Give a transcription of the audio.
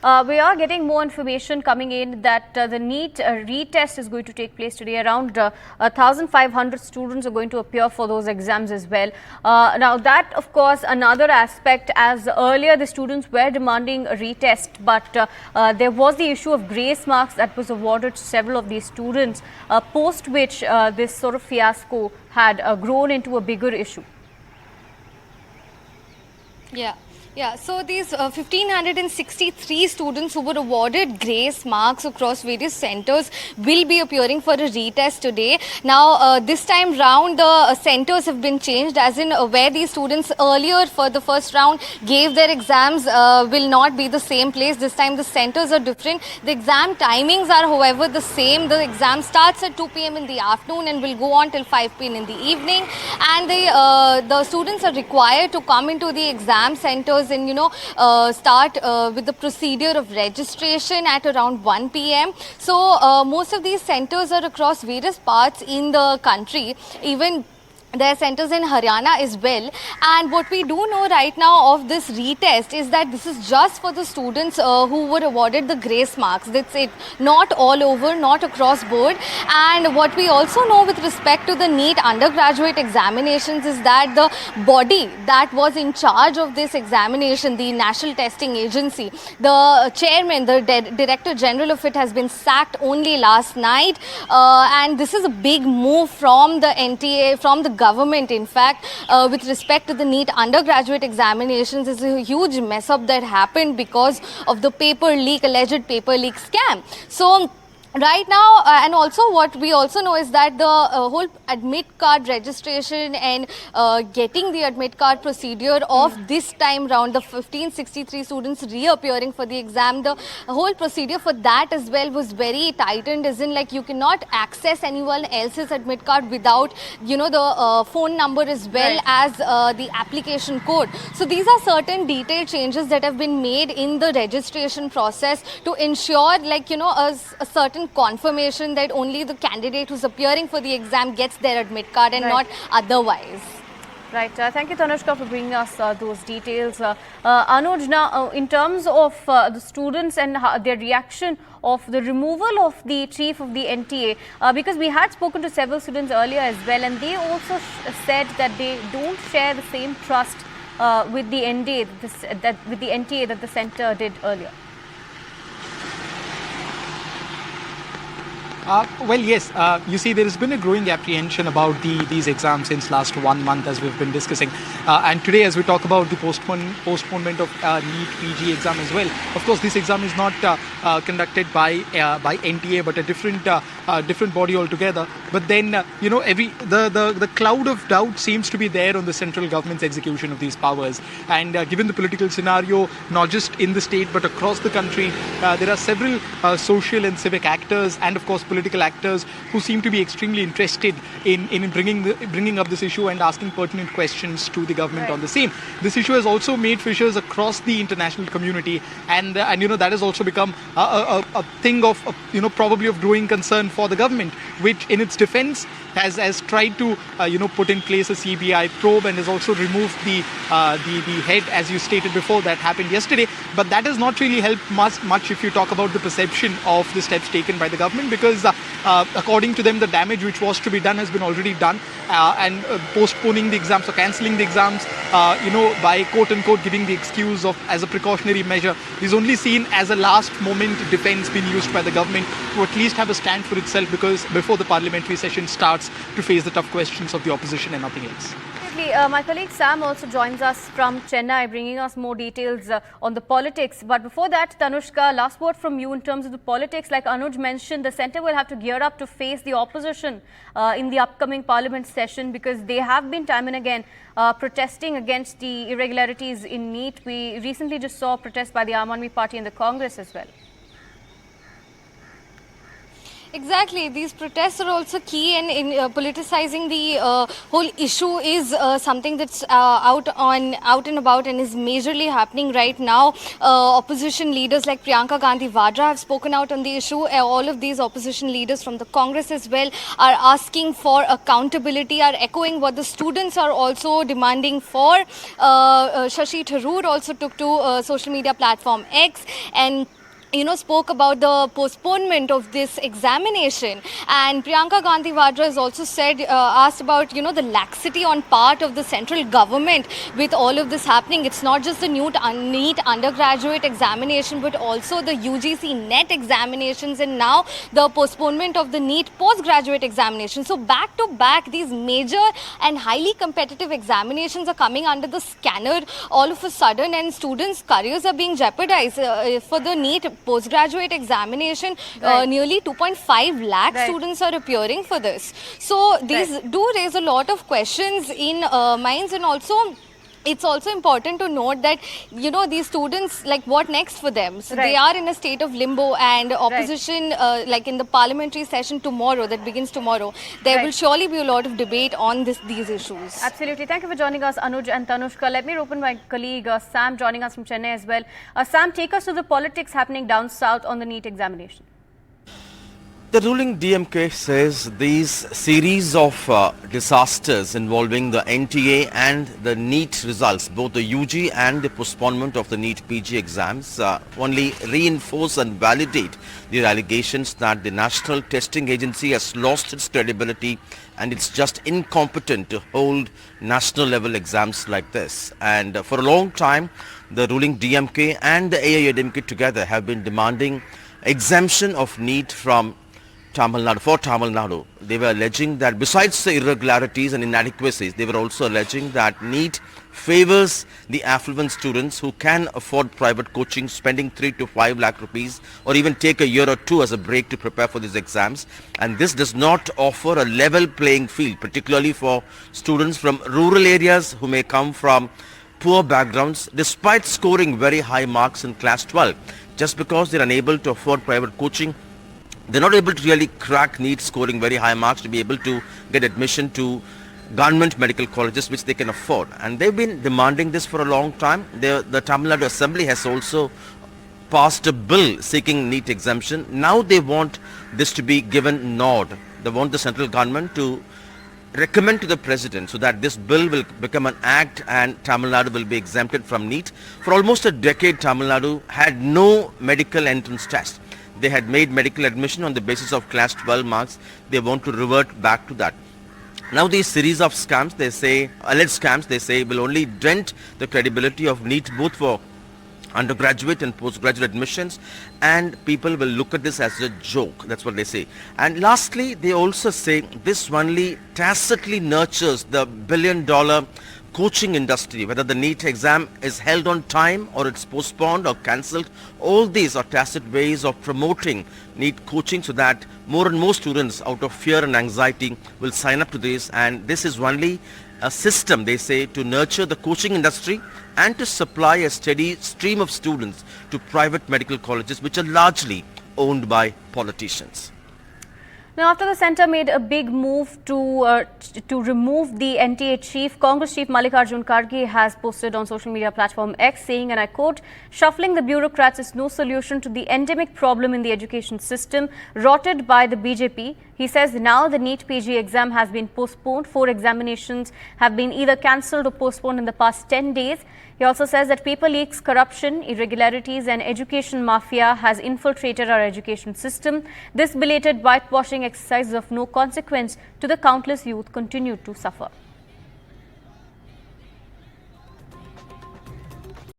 We are getting more information coming in that the NEET retest is going to take place today. Around 1,500 students are going to appear for those exams as well. Now that, of course, another aspect, as earlier the students were demanding a retest, but there was the issue of grace marks that was awarded to several of these students, post which this sort of fiasco had grown into a bigger issue. Yeah, so these 1,563 students who were awarded grace marks across various centers will be appearing for a retest today. Now, this time round, the centers have been changed, as in where these students earlier for the first round gave their exams will not be the same place. This time the centers are different. The exam timings are, however, the same. The exam starts at 2 p.m. in the afternoon and will go on till 5 p.m. in the evening. And the students are required to come into the exam centers and start with the procedure of registration at around 1 p.m. So most of these centers are across various parts in the country. Even there are centers in Haryana as well, and what we do know right now of this retest is that this is just for the students who were awarded the grace marks. That's it, not all over, not across board. And what we also know with respect to the NEET undergraduate examinations is that the body that was in charge of this examination, the National Testing Agency, the chairman, the director general of it has been sacked only last night, and this is a big move from the NTA, from the government. In fact, with respect to the NEET undergraduate examinations, is a huge mess up that happened because of the alleged paper leak scam. So right now, and also what we also know is that the whole admit card registration and getting the admit card procedure of this time round, the 1,563 students reappearing for the exam, the whole procedure for that as well was very tightened, as in like you cannot access anyone else's admit card without the phone number as well as the application code. So these are certain detailed changes that have been made in the registration process to ensure a certain confirmation that only the candidate who's appearing for the exam gets their admit card and not otherwise. Right. Thank you, Tanushka, for bringing us those details. Anuj, now, in terms of the students and their reaction of the removal of the chief of the NTA, because we had spoken to several students earlier as well, and they also said that they don't share the same trust with the NTA, with the NTA that the centre did earlier. Well, yes, you see, there has been a growing apprehension about these exams since last 1 month, as we've been discussing. And today, as we talk about the postponement of NEET PG exam as well, of course, this exam is not conducted by NTA, but a different body altogether. But then, the cloud of doubt seems to be there on the central government's execution of these powers. And given the political scenario, not just in the state, but across the country, there are several social and civic actors and, of course, political actors who seem to be extremely interested in bringing up this issue and asking pertinent questions to the government on the same. This issue has also made fissures across the international community, and that has also become a thing of probably of growing concern for the government, which in its defense has tried to put in place a CBI probe and has also removed the head, as you stated before. That happened yesterday, but that has not really helped much if you talk about the perception of the steps taken by the government, because according to them, the damage which was to be done has been already done, and postponing the exams or cancelling the exams by quote unquote giving the excuse of as a precautionary measure is only seen as a last moment defense being used by the government to at least have a stand for itself, because before the parliamentary session starts, to face the tough questions of the opposition and nothing else. My colleague Sam also joins us from Chennai, bringing us more details on the politics. But before that, Tanushka, last word from you in terms of the politics. Like Anuj mentioned, the centre will have to gear up to face the opposition in the upcoming parliament session, because they have been time and again protesting against the irregularities in NEET. We recently just saw protests by the Aam Aadmi Party and the Congress as well. Exactly. These protests are also key, and in politicizing the whole issue is something that's out and about and is majorly happening right now. Opposition leaders like Priyanka Gandhi Vadra have spoken out on the issue. All of these opposition leaders from the Congress as well are asking for accountability, are echoing what the students are also demanding for. Shashi Tharoor also took to social media platform X and spoke about the postponement of this examination. And Priyanka Gandhi Vadra has also said, asked about, the laxity on part of the central government with all of this happening. It's not just the NEET undergraduate examination, but also the UGC NET examinations, and now the postponement of the NEET postgraduate examination. So back to back, these major and highly competitive examinations are coming under the scanner all of a sudden, and students' careers are being jeopardized. For the NEET postgraduate examination, nearly 2.5 lakh students are appearing for this. So these do raise a lot of questions in minds, and also it's also important to note that these students, like, what next for them? So they are in a state of limbo, and opposition like in the parliamentary session tomorrow, that begins tomorrow, there will surely be a lot of debate on these issues. Absolutely. Thank you for joining us, Anuj and Tanushka. Let me open my colleague Sam, joining us from Chennai as well. Sam, take us to the politics happening down south on the NEET examination. The ruling DMK says these series of disasters involving the NTA and the NEET results, both the UG and the postponement of the NEET PG exams, only reinforce and validate the allegations that the National Testing Agency has lost its credibility and it's just incompetent to hold national level exams like this. And for a long time, the ruling DMK and the AIADMK together have been demanding exemption of NEET from Tamil Nadu. They were alleging that besides the irregularities and inadequacies, they were also alleging that NEET favors the affluent students who can afford private coaching, spending 3 to 5 lakh rupees, or even take a year or two as a break to prepare for these exams. And this does not offer a level playing field, particularly for students from rural areas who may come from poor backgrounds, despite scoring very high marks in class 12. Just because they're unable to afford private coaching, they're not able to really crack NEET, scoring very high marks to be able to get admission to government medical colleges which they can afford. And they've been demanding this for a long time. The Tamil Nadu Assembly has also passed a bill seeking NEET exemption. Now they want this to be given nod. They want the central government to recommend to the president so that this bill will become an act and Tamil Nadu will be exempted from NEET. For almost a decade, Tamil Nadu had no medical entrance test. They had made medical admission on the basis of class 12 marks. They want to revert back to that. Now these series of scams, they say, alleged scams, they say, will only dent the credibility of NEET both for undergraduate and postgraduate admissions, and people will look at this as a joke. That's what they say. And lastly, they also say this only tacitly nurtures the billion-dollar coaching industry, whether the NEET exam is held on time or it's postponed or cancelled. All these are tacit ways of promoting NEET coaching so that more and more students out of fear and anxiety will sign up to this. And this is only a system, they say, to nurture the coaching industry and to supply a steady stream of students to private medical colleges which are largely owned by politicians. Now, after the centre made a big move to remove the NTA chief, Congress chief Mallikarjun Kharge has posted on social media platform X saying, and I quote, "Shuffling the bureaucrats is no solution to the endemic problem in the education system rotted by the BJP. He says now the NEET PG exam has been postponed. 4 examinations have been either cancelled or postponed in the past 10 days. He also says that paper leaks, corruption, irregularities and education mafia has infiltrated our education system. This belated whitewashing exercise of no consequence to the countless youth continue to suffer."